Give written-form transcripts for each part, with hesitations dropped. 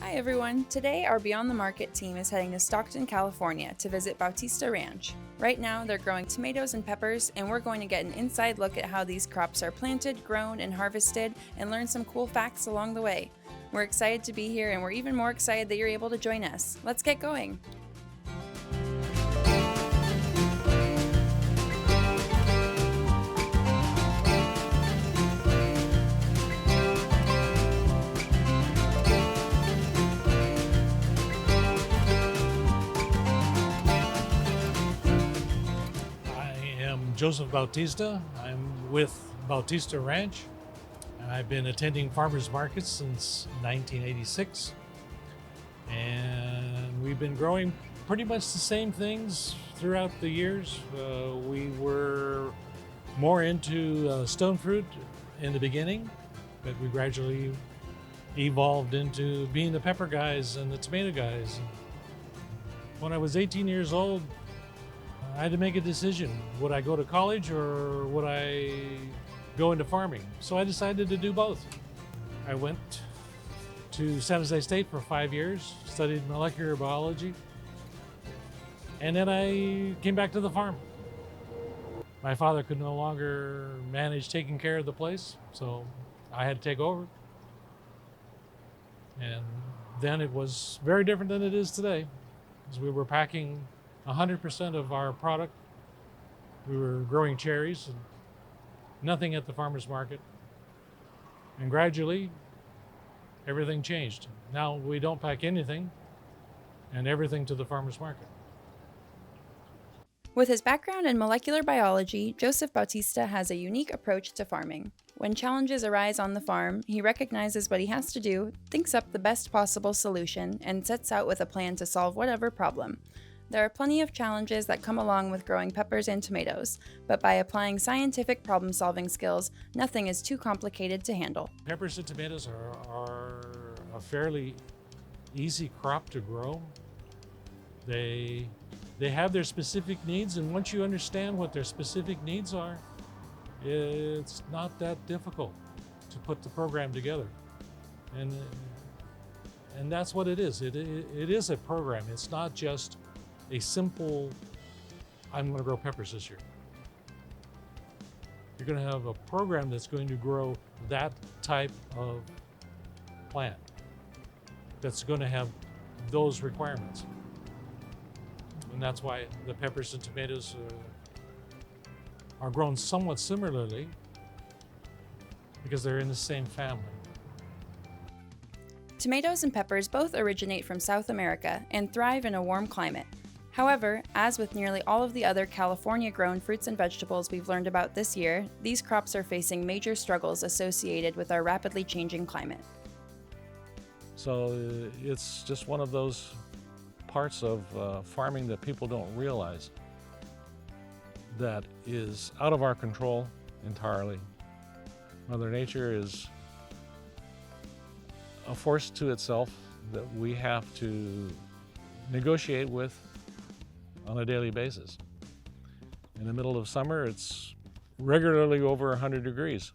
Hi everyone! Today our Beyond the Market team is heading to Stockton, California to visit Bautista Ranch. Right now they're growing tomatoes and peppers, and we're going to get an inside look at how these crops are planted, grown, and harvested, and learn some cool facts along the way. We're excited to be here, and we're even more excited that you're able to join us. Let's get going! Joseph Bautista. I'm with Bautista Ranch, and I've been attending farmers markets since 1986. And we've been growing pretty much the same things throughout the years. We were more into stone fruit in the beginning, but we gradually evolved into being the pepper guys and the tomato guys. When I was 18 years old, I had to make a decision. Would I go to college or would I go into farming? So I decided to do both. I went to San Jose State for 5 years, studied molecular biology, and then I came back to the farm. My father could no longer manage taking care of the place, so I had to take over. And then it was very different than it is today, because we were packing 100% of our product. We were growing cherries and nothing at the farmer's market. And gradually, everything changed. Now we don't pack anything and everything to the farmer's market. With his background in molecular biology, Joseph Bautista has a unique approach to farming. When challenges arise on the farm, he recognizes what he has to do, thinks up the best possible solution, and sets out with a plan to solve whatever problem. There are plenty of challenges that come along with growing peppers and tomatoes, but by applying scientific problem-solving skills, nothing is too complicated to handle. Peppers and tomatoes are a fairly easy crop to grow. They have their specific needs, and once you understand what their specific needs are, it's not that difficult to put the program together. And that's what it is. It is a program. It's not just a simple, I'm going to grow peppers this year. You're going to have a program that's going to grow that type of plant, that's going to have those requirements. And that's why the peppers and tomatoes are grown somewhat similarly, because they're in the same family. Tomatoes and peppers both originate from South America and thrive in a warm climate. However, as with nearly all of the other California-grown fruits and vegetables we've learned about this year, these crops are facing major struggles associated with our rapidly changing climate. So it's just one of those parts of farming that people don't realize that is out of our control entirely. Mother Nature is a force to itself that we have to negotiate with on a daily basis. In the middle of summer, it's regularly over 100 degrees.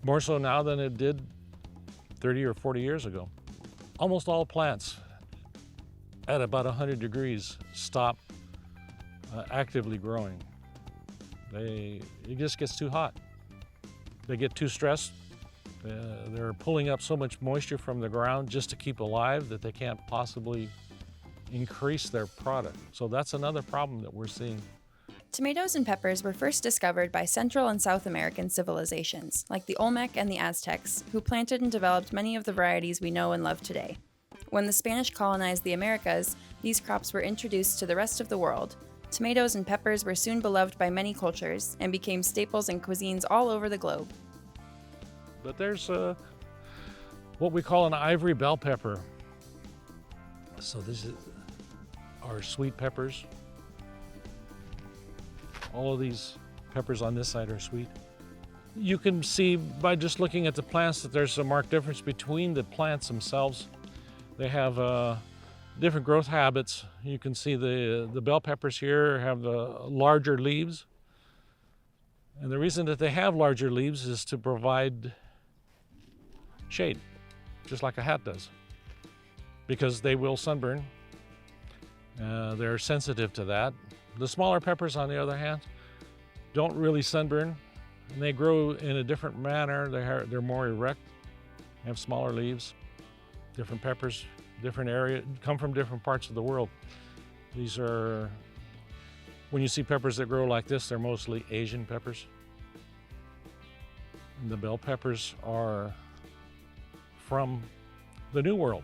More so now than it did 30 or 40 years ago. Almost all plants at about 100 degrees stop actively growing. It just gets too hot. They get too stressed. They're pulling up so much moisture from the ground just to keep alive that they can't possibly increase their product. So that's another problem that we're seeing. Tomatoes and peppers were first discovered by Central and South American civilizations, like the Olmec and the Aztecs, who planted and developed many of the varieties we know and love today. When the Spanish colonized the Americas, these crops were introduced to the rest of the world. Tomatoes and peppers were soon beloved by many cultures and became staples in cuisines all over the globe. But there's what we call an ivory bell pepper. So this is our sweet peppers. All of these peppers on this side are sweet. You can see by just looking at the plants that there's a marked difference between the plants themselves. They have different growth habits. You can see the bell peppers here have larger leaves. And the reason that they have larger leaves is to provide shade, just like a hat does. because they will sunburn. They're sensitive to that. The smaller peppers, on the other hand, don't really sunburn, and they grow in a different manner. They're more erect, have smaller leaves. Different peppers, different area, come from different parts of the world. These are, when you see peppers that grow like this, they're mostly Asian peppers. And the bell peppers are from the New World.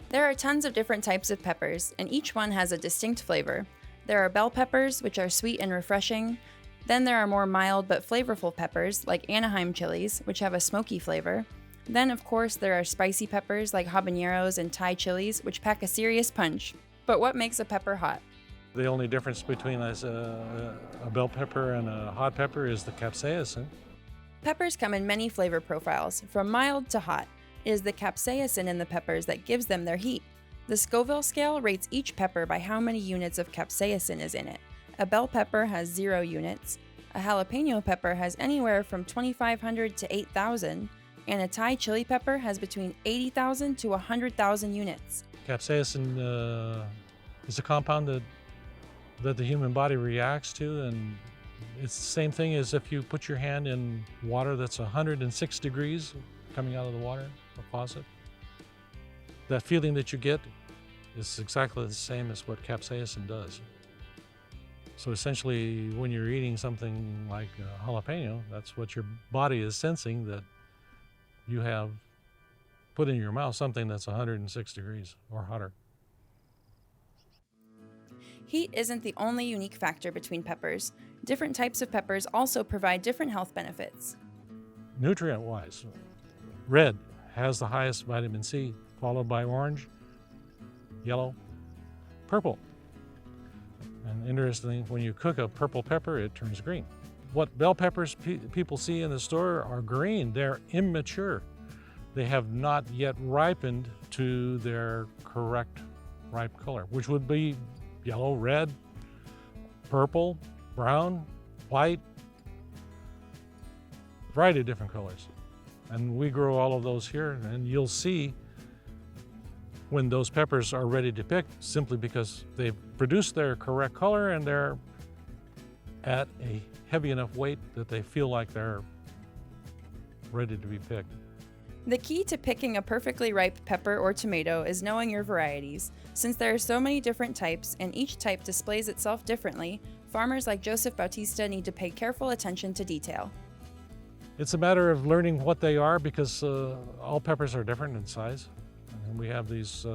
There are tons of different types of peppers, and each one has a distinct flavor. There are bell peppers, which are sweet and refreshing. Then there are more mild but flavorful peppers, like Anaheim chilies, which have a smoky flavor. Then, of course, there are spicy peppers like habaneros and Thai chilies, which pack a serious punch. But what makes a pepper hot? The only difference between a bell pepper and a hot pepper is the capsaicin. Peppers come in many flavor profiles, from mild to hot. It is the capsaicin in the peppers that gives them their heat. The Scoville scale rates each pepper by how many units of capsaicin is in it. A bell pepper has 0 units, a jalapeno pepper has anywhere from 2,500 to 8,000, and a Thai chili pepper has between 80,000 to 100,000 units. Capsaicin is a compound that the human body reacts to, and it's the same thing as if you put your hand in water that's 106 degrees coming out of the water, a faucet. That feeling that you get is exactly the same as what capsaicin does. So essentially, when you're eating something like a jalapeno, that's what your body is sensing, that you have put in your mouth something that's 106 degrees or hotter. Heat isn't the only unique factor between peppers. Different types of peppers also provide different health benefits. Nutrient-wise, red has the highest vitamin C, followed by orange, yellow, purple. And interestingly, when you cook a purple pepper, it turns green. What bell peppers people see in the store are green. They're immature. They have not yet ripened to their correct ripe color, which would be yellow, red, purple, brown, white, a variety of different colors. And we grow all of those here, and you'll see when those peppers are ready to pick, simply because they've produced their correct color and they're at a heavy enough weight that they feel like they're ready to be picked. The key to picking a perfectly ripe pepper or tomato is knowing your varieties. Since there are so many different types and each type displays itself differently, farmers like Joseph Bautista need to pay careful attention to detail. It's a matter of learning what they are, because all peppers are different in size. And we have these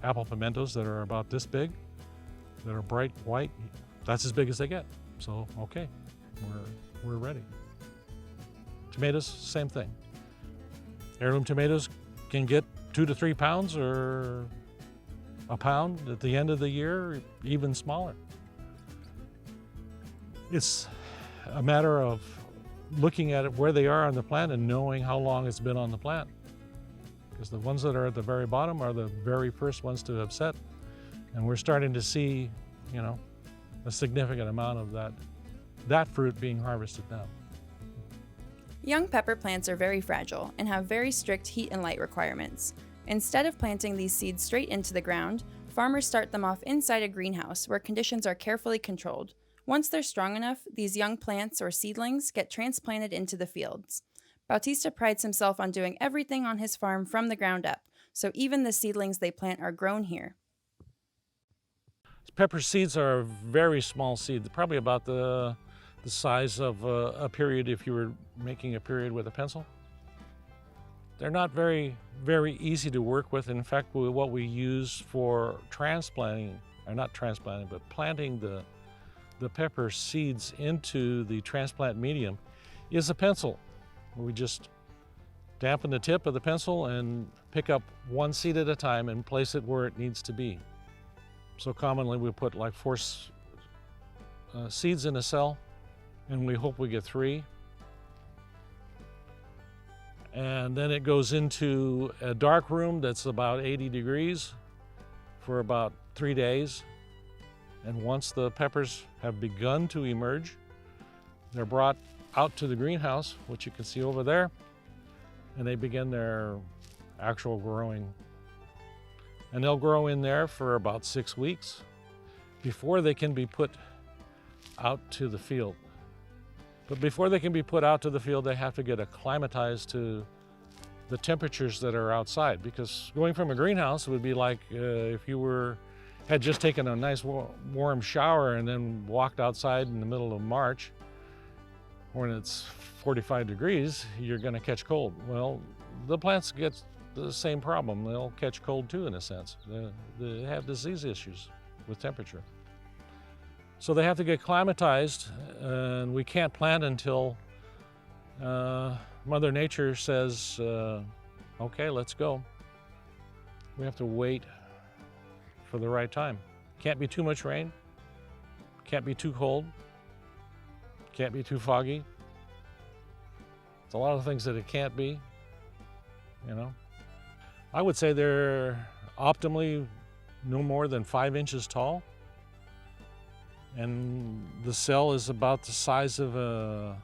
apple pimentos that are about this big, that are bright white. That's as big as they get. So, okay, we're ready. Tomatoes, same thing. Heirloom tomatoes can get 2 to 3 pounds, or a pound at the end of the year, even smaller. It's a matter of looking at it where they are on the plant and knowing how long it's been on the plant. Because the ones that are at the very bottom are the very first ones to have set. And we're starting to see, a significant amount of that fruit being harvested now. Young pepper plants are very fragile and have very strict heat and light requirements. Instead of planting these seeds straight into the ground, farmers start them off inside a greenhouse where conditions are carefully controlled. Once they're strong enough, these young plants or seedlings get transplanted into the fields. Bautista prides himself on doing everything on his farm from the ground up, so even the seedlings they plant are grown here. Pepper seeds are a very small seed, probably about the size of a period if you were making a period with a pencil. They're not very, very easy to work with. In fact, what we use for transplanting, or not transplanting, but planting the pepper seeds into the transplant medium is a pencil. We just dampen the tip of the pencil and pick up one seed at a time and place it where it needs to be. So commonly we put like 4 seeds in a cell, and we hope we get 3. And then it goes into a dark room that's about 80 degrees for about 3 days. And once the peppers have begun to emerge, they're brought out to the greenhouse, which you can see over there, and they begin their actual growing and they'll grow in there for about 6 weeks before they can be put out to the field. But before they can be put out to the field, they have to get acclimatized to the temperatures that are outside, because going from a greenhouse would be like if you had just taken a nice warm shower and then walked outside in the middle of March when it's 45 degrees, you're going to catch cold. Well, the plants get the same problem. They'll catch cold too, in a sense. They have disease issues with temperature. So they have to get acclimatized, and we can't plant until Mother Nature says, okay, let's go. We have to wait for the right time. Can't be too much rain, can't be too cold, can't be too foggy. It's a lot of things that it can't be, you know. I would say they're optimally no more than 5 inches tall. And the cell is about the size of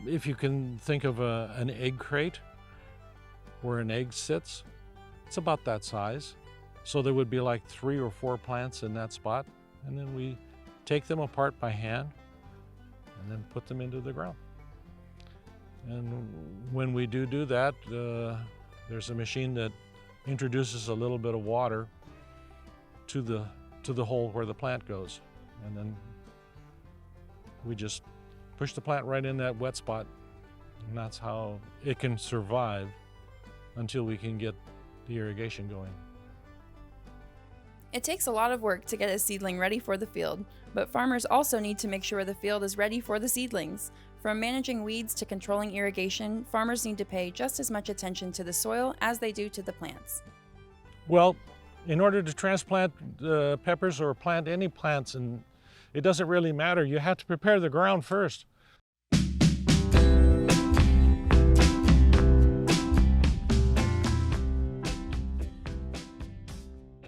if you can think of an egg crate where an egg sits, it's about that size. So there would be like 3 or 4 plants in that spot. And then we take them apart by hand and then put them into the ground. And when we do that, there's a machine that introduces a little bit of water to the hole where the plant goes. And then we just push the plant right in that wet spot, and that's how it can survive until we can get the irrigation going. It takes a lot of work to get a seedling ready for the field, but farmers also need to make sure the field is ready for the seedlings. From managing weeds to controlling irrigation, farmers need to pay just as much attention to the soil as they do to the plants. Well, in order to transplant peppers or plant any plants, and it doesn't really matter, you have to prepare the ground first.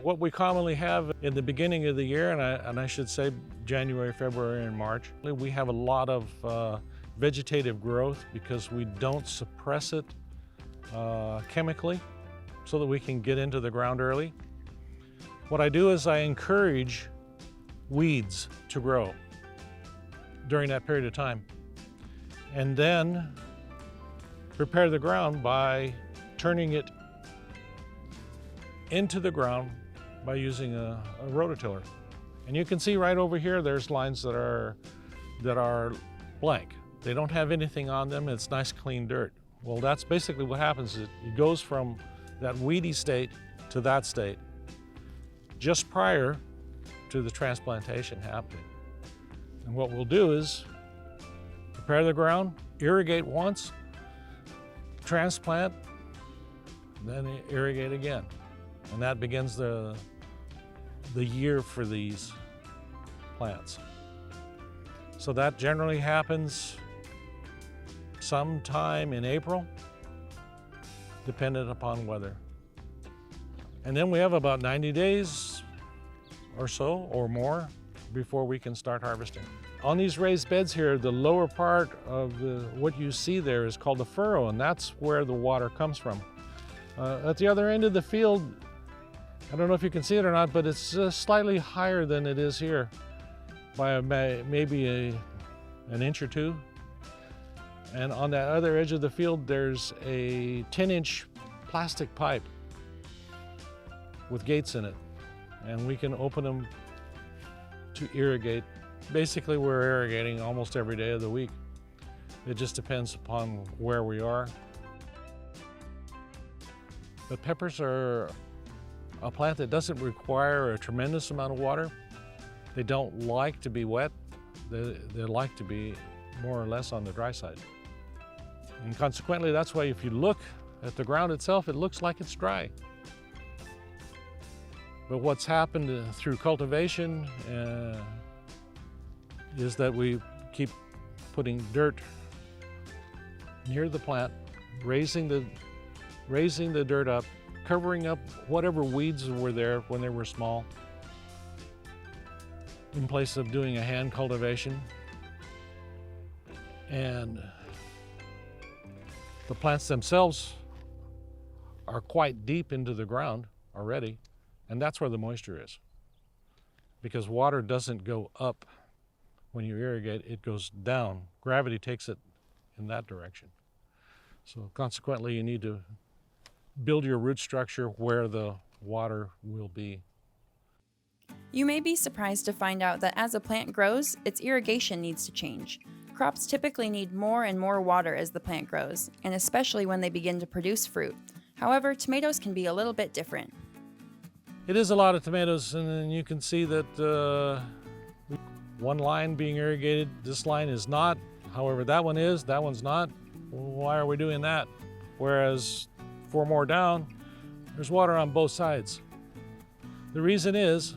What we commonly have in the beginning of the year, and I should say January, February, and March, we have a lot of vegetative growth because we don't suppress it chemically so that we can get into the ground early. What I do is I encourage weeds to grow during that period of time, and then prepare the ground by turning it into the ground by using a rototiller. And you can see right over here there's lines that are blank. They don't have anything on them. It's nice clean dirt. Well, that's basically what happens. It goes from that weedy state to that state just prior to the transplantation happening. And what we'll do is prepare the ground, irrigate once, transplant, then irrigate again. And that begins the year for these plants. So that generally happens sometime in April, dependent upon weather. And then we have about 90 days or so or more before we can start harvesting. On these raised beds here, the lower part of what you see there is called the furrow, and that's where the water comes from. At the other end of the field, I don't know if you can see it or not, but it's slightly higher than it is here by maybe an inch or two. And on that other edge of the field, there's a 10-inch plastic pipe with gates in it. And we can open them to irrigate. Basically, we're irrigating almost every day of the week. It just depends upon where we are. But peppers are a plant that doesn't require a tremendous amount of water. They don't like to be wet. They like to be more or less on the dry side. And consequently, that's why if you look at the ground itself, it looks like it's dry. But what's happened through cultivation is that we keep putting dirt near the plant, raising the dirt up, covering up whatever weeds were there when they were small, in place of doing a hand cultivation. And the plants themselves are quite deep into the ground already. And that's where the moisture is. Because water doesn't go up when you irrigate, it goes down. Gravity takes it in that direction. So consequently, you need to build your root structure where the water will be. You may be surprised to find out that as a plant grows, its irrigation needs to change. Crops typically need more and more water as the plant grows, and especially when they begin to produce fruit. However, tomatoes can be a little bit different. It is a lot of tomatoes, and then you can see that one line being irrigated, this line is not. However, that one is, that one's not. Why are we doing that? Whereas 4 more down, there's water on both sides. The reason is,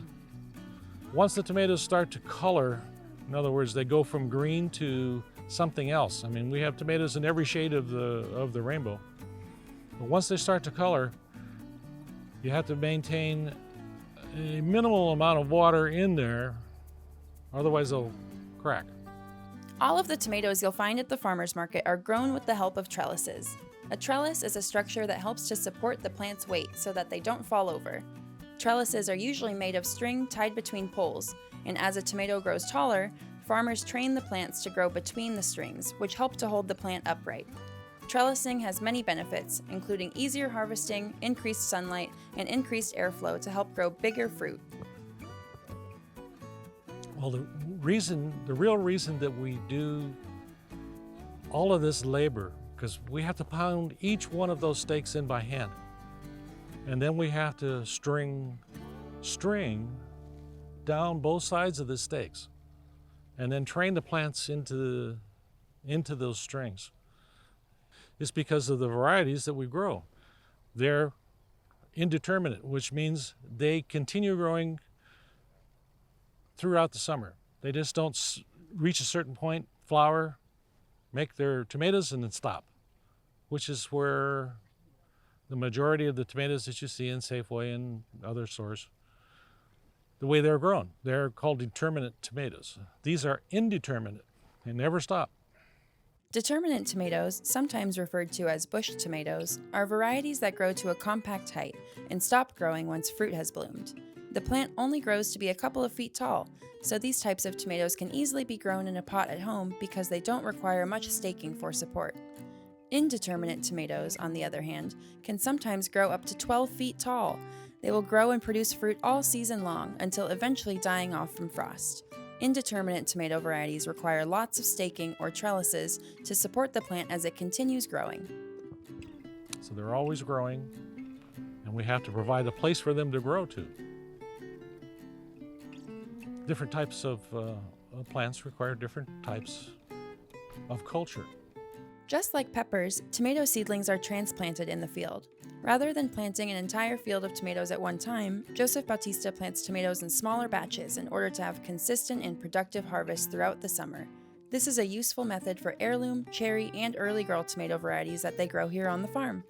once the tomatoes start to color, in other words, they go from green to something else. I mean, we have tomatoes in every shade of the rainbow. But once they start to color, you have to maintain a minimal amount of water in there, otherwise they'll crack. All of the tomatoes you'll find at the farmer's market are grown with the help of trellises. A trellis is a structure that helps to support the plant's weight so that they don't fall over. Trellises are usually made of string tied between poles, and as a tomato grows taller, farmers train the plants to grow between the strings, which help to hold the plant upright. Trellising has many benefits, including easier harvesting, increased sunlight, and increased airflow to help grow bigger fruit. Well, the real reason that we do all of this labor, because we have to pound each one of those stakes in by hand. And then we have to string down both sides of the stakes and then train the plants into those strings. It's because of the varieties that we grow. They're indeterminate, which means they continue growing throughout the summer. They just don't reach a certain point, flower, make their tomatoes, and then stop, which is where the majority of the tomatoes that you see in Safeway and other stores, the way they're grown, they're called determinate tomatoes. These are indeterminate. They never stop. Determinate tomatoes, sometimes referred to as bush tomatoes, are varieties that grow to a compact height and stop growing once fruit has bloomed. The plant only grows to be a couple of feet tall, so these types of tomatoes can easily be grown in a pot at home because they don't require much staking for support. Indeterminate tomatoes, on the other hand, can sometimes grow up to 12 feet tall. They will grow and produce fruit all season long until eventually dying off from frost. Indeterminate tomato varieties require lots of staking or trellises to support the plant as it continues growing. So they're always growing, and we have to provide a place for them to grow to. Different types of plants require different types of culture. Just like peppers, tomato seedlings are transplanted in the field. Rather than planting an entire field of tomatoes at one time, Joseph Bautista plants tomatoes in smaller batches in order to have consistent and productive harvests throughout the summer. This is a useful method for heirloom, cherry, and early girl tomato varieties that they grow here on the farm.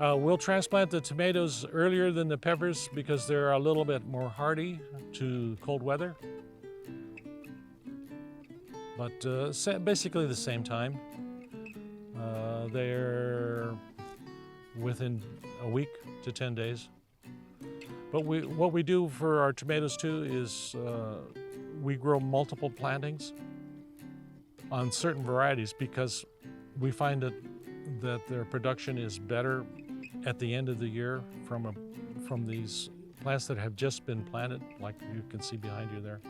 We'll transplant the tomatoes earlier than the peppers because they're a little bit more hardy to cold weather. But basically the same time. They're within a week to 10 days. But what we do for our tomatoes too is we grow multiple plantings on certain varieties because we find that their production is better at the end of the year from these plants that have just been planted, like you can see behind you there.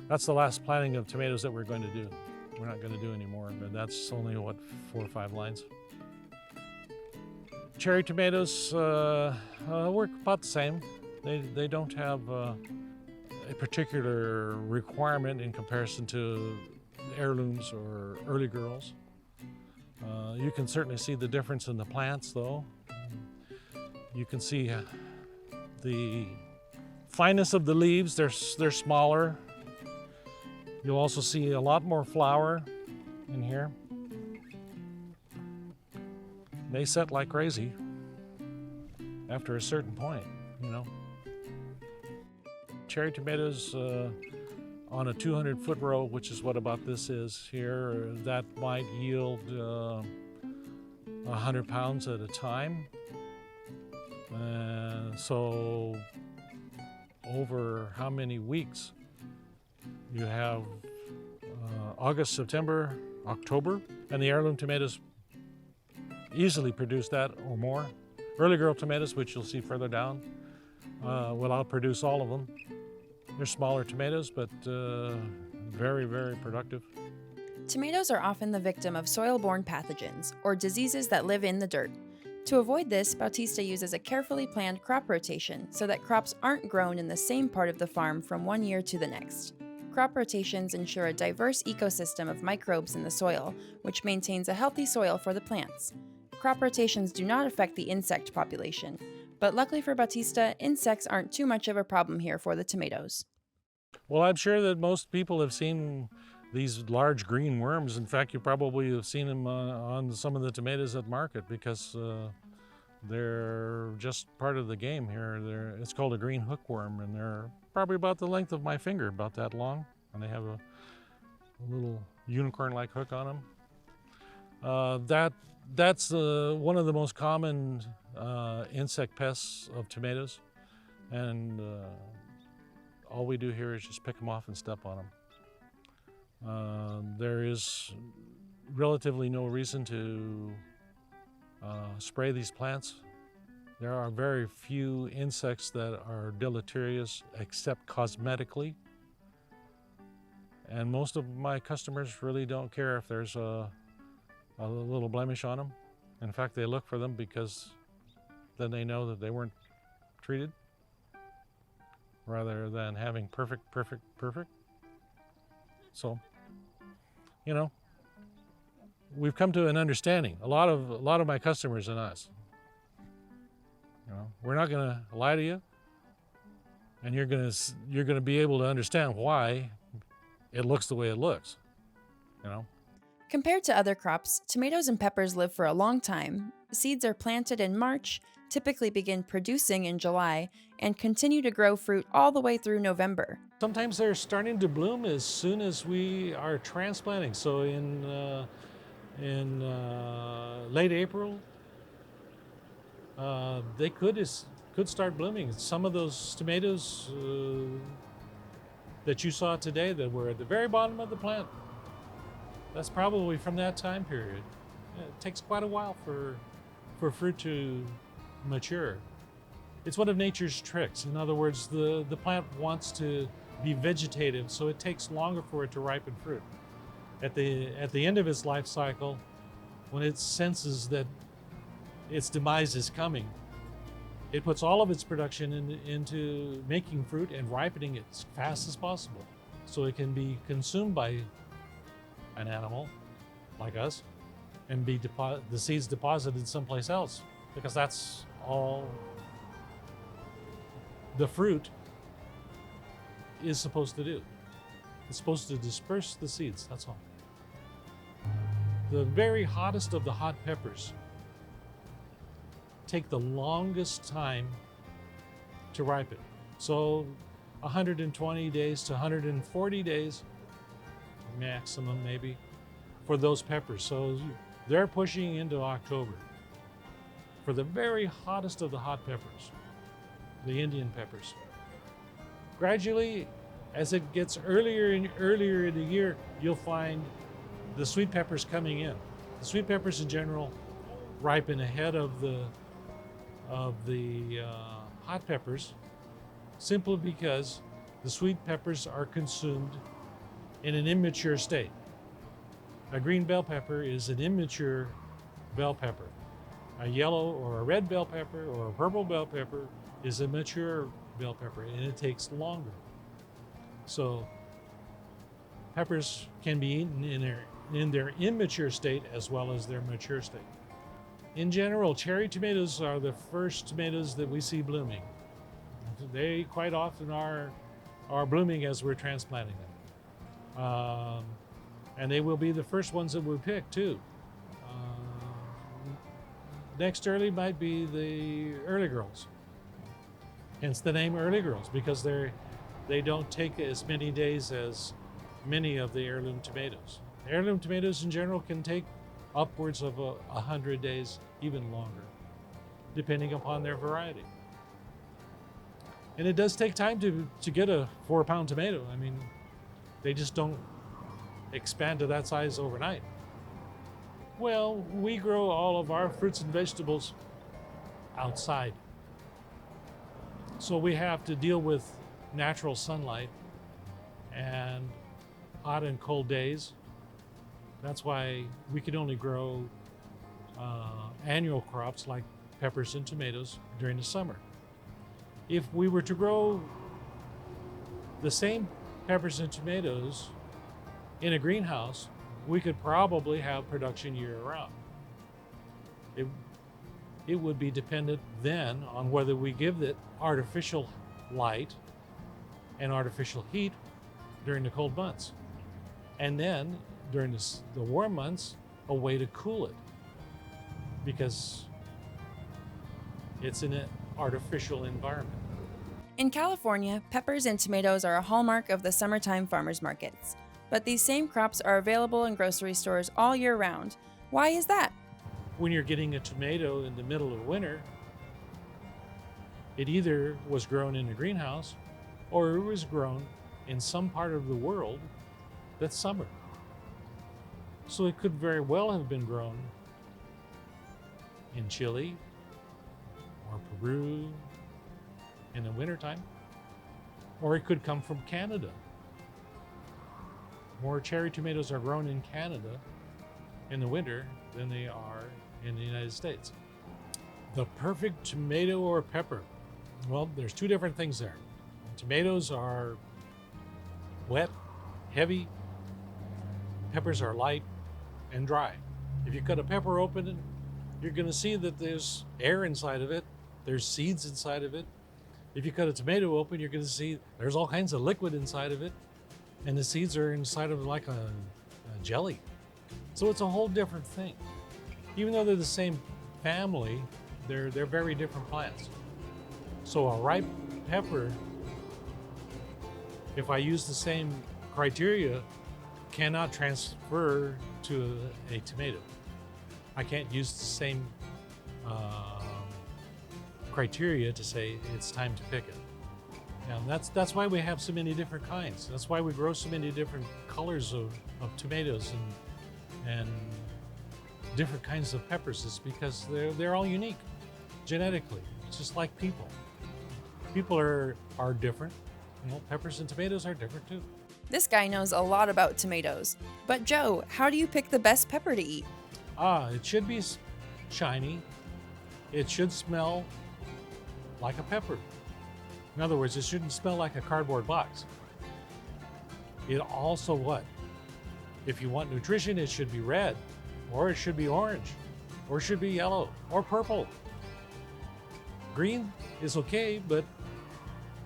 That's the last planting of tomatoes that we're going to do. We're not going to do any more, but that's only, 4 or 5 lines. Cherry tomatoes work about the same. They don't have a particular requirement in comparison to heirlooms or early girls. You can certainly see the difference in the plants, though. You can see the fineness of the leaves. They're smaller. You'll also see a lot more flower in here. They set like crazy after a certain point, you know. Cherry tomatoes on a 200-foot row, which is what about this is here, that might yield 100 pounds at a time. So over how many weeks. You have August, September, October, and the heirloom tomatoes easily produce that or more. Early girl tomatoes, which you'll see further down, will outproduce all of them. They're smaller tomatoes, but very, very productive. Tomatoes are often the victim of soil-borne pathogens, or diseases that live in the dirt. To avoid this, Bautista uses a carefully planned crop rotation so that crops aren't grown in the same part of the farm from one year to the next. Crop rotations ensure a diverse ecosystem of microbes in the soil, which maintains a healthy soil for the plants. Crop rotations do not affect the insect population, but luckily for Bautista, insects aren't too much of a problem here for the tomatoes. Well, I'm sure that most people have seen these large green worms. In fact, you probably have seen them on some of the tomatoes at market because they're just part of the game here. It's called a green hookworm, and they're probably about the length of my finger, about that long, and they have a little unicorn-like hook on them. That's one of the most common insect pests of tomatoes, and all we do here is just pick them off and step on them. There is relatively no reason to spray these plants. There are very few insects that are deleterious except cosmetically, and most of my customers really don't care if there's a little blemish on them. In fact, they look for them because then they know that they weren't treated, rather than having perfect. So, you know, we've come to an understanding. A lot of my customers and us. You know, we're not going to lie to you, and you're going to be able to understand why it looks the way it looks. You know. Compared to other crops, tomatoes and peppers live for a long time. Seeds are planted in March, typically begin producing in July, and continue to grow fruit all the way through November. Sometimes they're starting to bloom as soon as we are transplanting. So in late April, they could start blooming. Some of those tomatoes that you saw today that were at the very bottom of the plant, that's probably from that time period. It takes quite a while for fruit to mature. It's one of nature's tricks. In other words, the plant wants to be vegetative, so it takes longer for it to ripen fruit. At the end of its life cycle, when it senses that its demise is coming, it puts all of its production into making fruit and ripening it as fast as possible, so it can be consumed by an animal like us and be the seeds deposited someplace else, because that's all the fruit is supposed to do. It's supposed to disperse the seeds, that's all. The very hottest of the hot peppers take the longest time to ripen. So 120 days to 140 days maximum, maybe, for those peppers. So they're pushing into October for the very hottest of the hot peppers, the Indian peppers. Gradually, as it gets earlier and earlier in the year, you'll find the sweet peppers coming in. The sweet peppers in general ripen ahead of the hot peppers, simply because the sweet peppers are consumed in an immature state. A green bell pepper is an immature bell pepper. A yellow or a red bell pepper or a purple bell pepper is a mature bell pepper, and it takes longer. So peppers can be eaten in their immature state as well as their mature state. In general, cherry tomatoes are the first tomatoes that we see blooming. They quite often are blooming as we're transplanting them. And they will be the first ones that we pick too. Next early might be the early girls. Hence the name early girls, because they don't take as many days as many of the heirloom tomatoes. Heirloom tomatoes in general can take upwards of 100 days, even longer, depending upon their variety. And it does take time to get a 4-pound tomato. I mean, they just don't expand to that size overnight. Well, we grow all of our fruits and vegetables outside. So we have to deal with natural sunlight and hot and cold days. That's why we can only grow annual crops like peppers and tomatoes during the summer. If we were to grow the same peppers and tomatoes in a greenhouse, we could probably have production year-round. It would be dependent then on whether we give it artificial light and artificial heat during the cold months. And then during the warm months, a way to cool it, because it's in an artificial environment. In California, peppers and tomatoes are a hallmark of the summertime farmers markets. But these same crops are available in grocery stores all year round. Why is that? When you're getting a tomato in the middle of winter, it either was grown in a greenhouse or it was grown in some part of the world that's summer. So it could very well have been grown in Chile or Peru in the wintertime, or it could come from Canada. More cherry tomatoes are grown in Canada in the winter than they are in the United States. The perfect tomato or pepper. Well, there's two different things there. Tomatoes are wet, heavy. Peppers are light and dry. If you cut a pepper open, you're going to see that there's air inside of it. There's seeds inside of it. If you cut a tomato open, you're going to see there's all kinds of liquid inside of it. And the seeds are inside of like a jelly. So it's a whole different thing. Even though they're the same family, they're very different plants. So a ripe pepper, if I use the same criteria, cannot transfer to a tomato. I can't use the same criteria to say it's time to pick it. And that's why we have so many different kinds. That's why we grow so many different colors of tomatoes and different kinds of peppers, is because they're all unique genetically. It's just like people. People are different. You know, peppers and tomatoes are different too. This guy knows a lot about tomatoes. But Joe, how do you pick the best pepper to eat? It should be shiny. It should smell like a pepper. In other words, it shouldn't smell like a cardboard box. It also what? If you want nutrition, it should be red, or it should be orange, or it should be yellow, or purple. Green is okay, but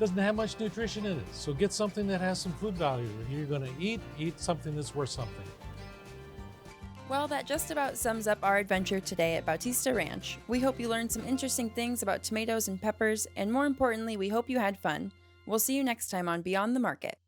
doesn't have much nutrition in it. So get something that has some food value. If you're going to eat something that's worth something. Well, that just about sums up our adventure today at Bautista Ranch. We hope you learned some interesting things about tomatoes and peppers, and more importantly, we hope you had fun. We'll see you next time on Beyond the Market.